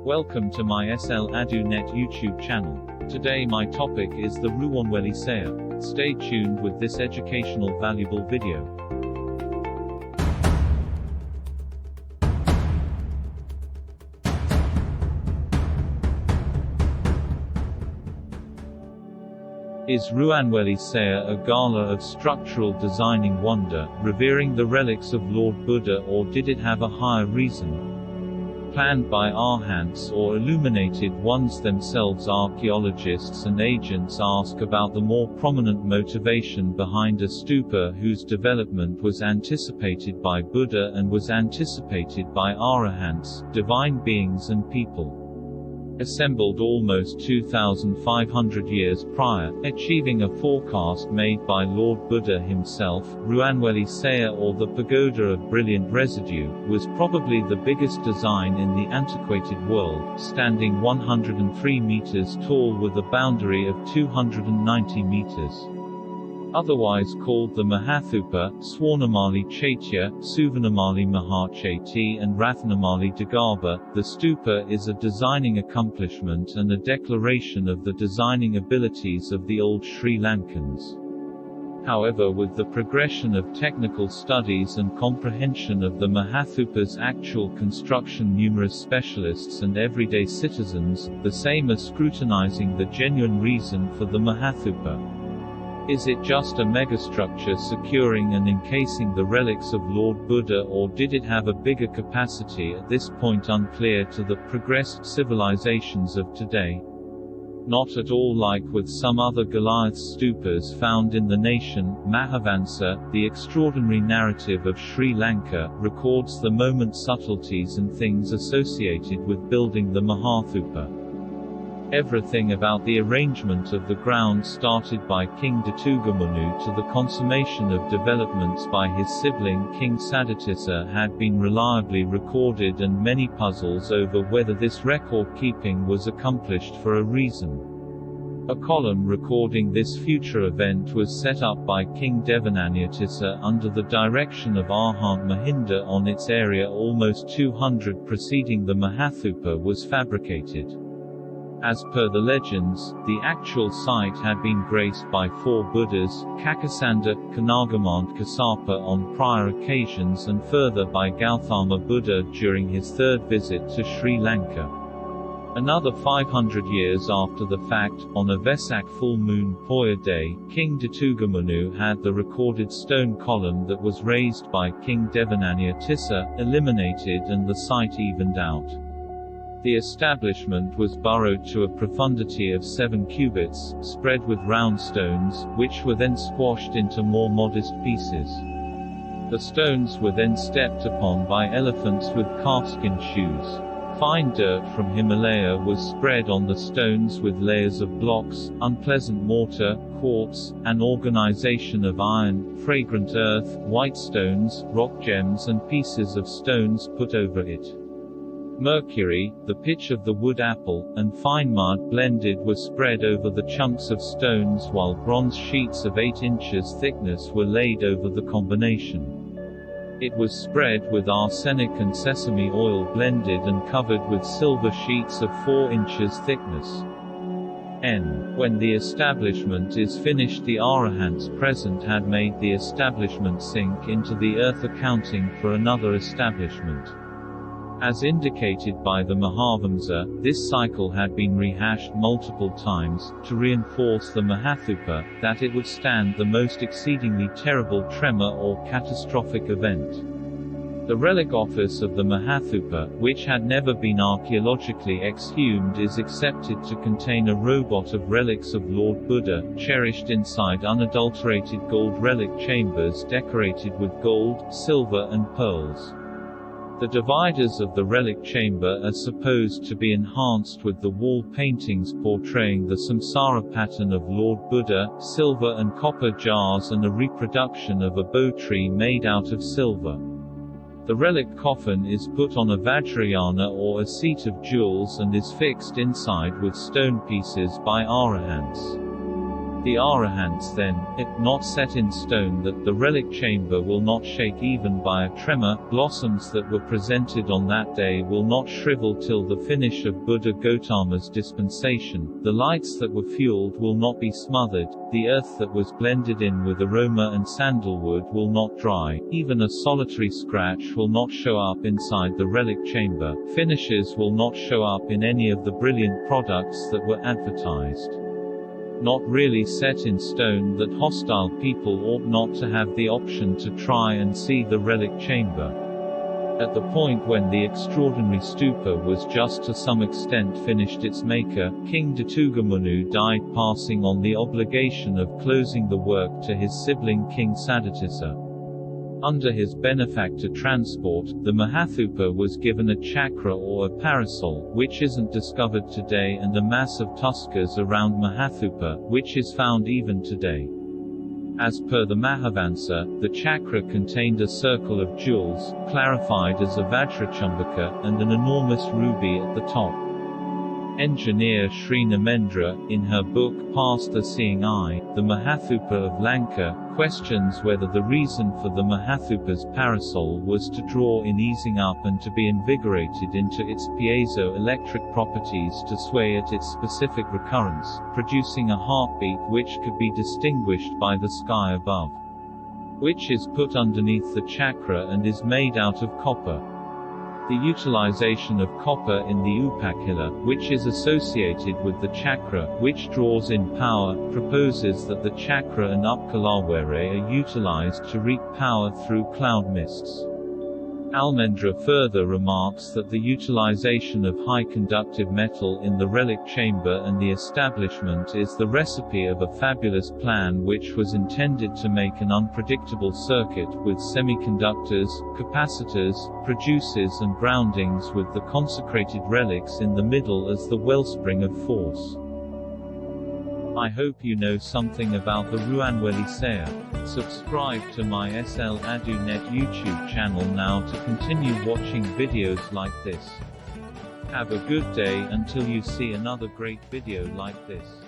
Welcome to my EDU NET YouTube channel. Today my topic is the Ruwanweli seya. Stay tuned with this educational valuable video. Is Ruwanweli seya a gala of structural designing wonder, revering the relics of Lord Buddha, or did it have a higher reason? Planned by arhants or illuminated ones themselves? Archaeologists and agents ask about the more prominent motivation behind a stupa whose development was anticipated by Buddha and was anticipated by arahants, divine beings and people. Assembled almost 2,500 years prior, achieving a forecast made by Lord Buddha himself, Ruwanweli seya, or the Pagoda of Brilliant Residue, was probably the biggest design in the antiquated world, standing 103 meters tall with a boundary of 290 meters. Otherwise called the Mahathupa, Swarnamali Chaitya, Suvarnamali Mahachaiti and Rathnamali Dagarbha, the stupa is a designing accomplishment and a declaration of the designing abilities of the old Sri Lankans. However, with the progression of technical studies and comprehension of the Mahathupa's actual construction, numerous specialists and everyday citizens, the same are scrutinizing the genuine reason for the Mahathupa. Is it just a megastructure securing and encasing the relics of Lord Buddha, or did it have a bigger capacity? At this point unclear to the progressed civilizations of today. Not at all like with some other Goliath stupas found in the nation. Mahavansa, the extraordinary narrative of Sri Lanka, records the moment subtleties and things associated with building the Mahathupa. Everything about the arrangement of the ground started by King Datugamunu to the consummation of developments by his sibling King Sadatissa had been reliably recorded, and many puzzles over whether this record-keeping was accomplished for a reason. A column recording this future event was set up by King Devananyatissa under the direction of Arhant Mahinda on its area almost 200 preceding the Mahathupa was fabricated. As per the legends, the actual site had been graced by 4 Buddhas, Kakasanda, Kanagamant Kasapa on prior occasions, and further by Gauthama Buddha during his 3rd visit to Sri Lanka. Another 500 years after the fact, on a Vesak full moon Poya day, King Datugamunu had the recorded stone column that was raised by King Devananyatissa, eliminated and the site evened out. The establishment was burrowed to a profundity of 7 cubits, spread with round stones, which were then squashed into more modest pieces. The stones were then stepped upon by elephants with calfskin shoes. Fine dirt from Himalaya was spread on the stones with layers of blocks, unpleasant mortar, quartz, an organization of iron, fragrant earth, white stones, rock gems and pieces of stones put over it. Mercury, the pitch of the wood apple, and fine mud blended were spread over the chunks of stones, while bronze sheets of 8 inches thickness were laid over the combination. It was spread with arsenic and sesame oil blended and covered with silver sheets of 4 inches thickness. When the establishment is finished, the arahants present had made the establishment sink into the earth, accounting for another establishment. As indicated by the Mahavamsa, this cycle had been rehashed multiple times, to reinforce the Mahathupa, that it would stand the most exceedingly terrible tremor or catastrophic event. The relic office of the Mahathupa, which had never been archaeologically exhumed, is accepted to contain a robot of relics of Lord Buddha, cherished inside unadulterated gold relic chambers decorated with gold, silver and pearls. The dividers of the relic chamber are supposed to be enhanced with the wall paintings portraying the samsara pattern of Lord Buddha, silver and copper jars and a reproduction of a bow tree made out of silver. The relic coffin is put on a vajrayana or a seat of jewels and is fixed inside with stone pieces by arahants. The Arahants then, if not set in stone that the relic chamber will not shake even by a tremor, blossoms that were presented on that day will not shrivel till the finish of Buddha Gautama's dispensation, the lights that were fueled will not be smothered, the earth that was blended in with aroma and sandalwood will not dry, even a solitary scratch will not show up inside the relic chamber, finishes will not show up in any of the brilliant products that were advertised. Not really set in stone that hostile people ought not to have the option to try and see the relic chamber. At the point when the extraordinary stupa was just to some extent finished its maker, King Datugamunu died, passing on the obligation of closing the work to his sibling King Sadatissa. Under his benefactor transport, the Mahathupa was given a chakra or a parasol, which isn't discovered today, and a mass of tuskas around Mahathupa, which is found even today. As per the Mahavansa, the chakra contained a circle of jewels, clarified as a Vajrachumbaka, and an enormous ruby at the top. Engineer Sri Namendra, in her book Past the Seeing Eye, the Mahathupa of Lanka, questions whether the reason for the Mahathupa's parasol was to draw in easing up and to be invigorated into its piezo-electric properties to sway at its specific recurrence, producing a heartbeat which could be distinguished by the sky above. Which is put underneath the chakra and is made out of copper. The utilization of copper in the upakila, which is associated with the chakra, which draws in power, proposes that the chakra and upkalawere are utilized to reap power through cloud mists. Almendra further remarks that the utilization of high conductive metal in the relic chamber and the establishment is the recipe of a fabulous plan which was intended to make an unpredictable circuit with semiconductors, capacitors, producers and groundings with the consecrated relics in the middle as the wellspring of force. I hope you know something about the Ruwanweli seya. Subscribe to my EDU NET YouTube channel now to continue watching videos like this. Have a good day until you see another great video like this.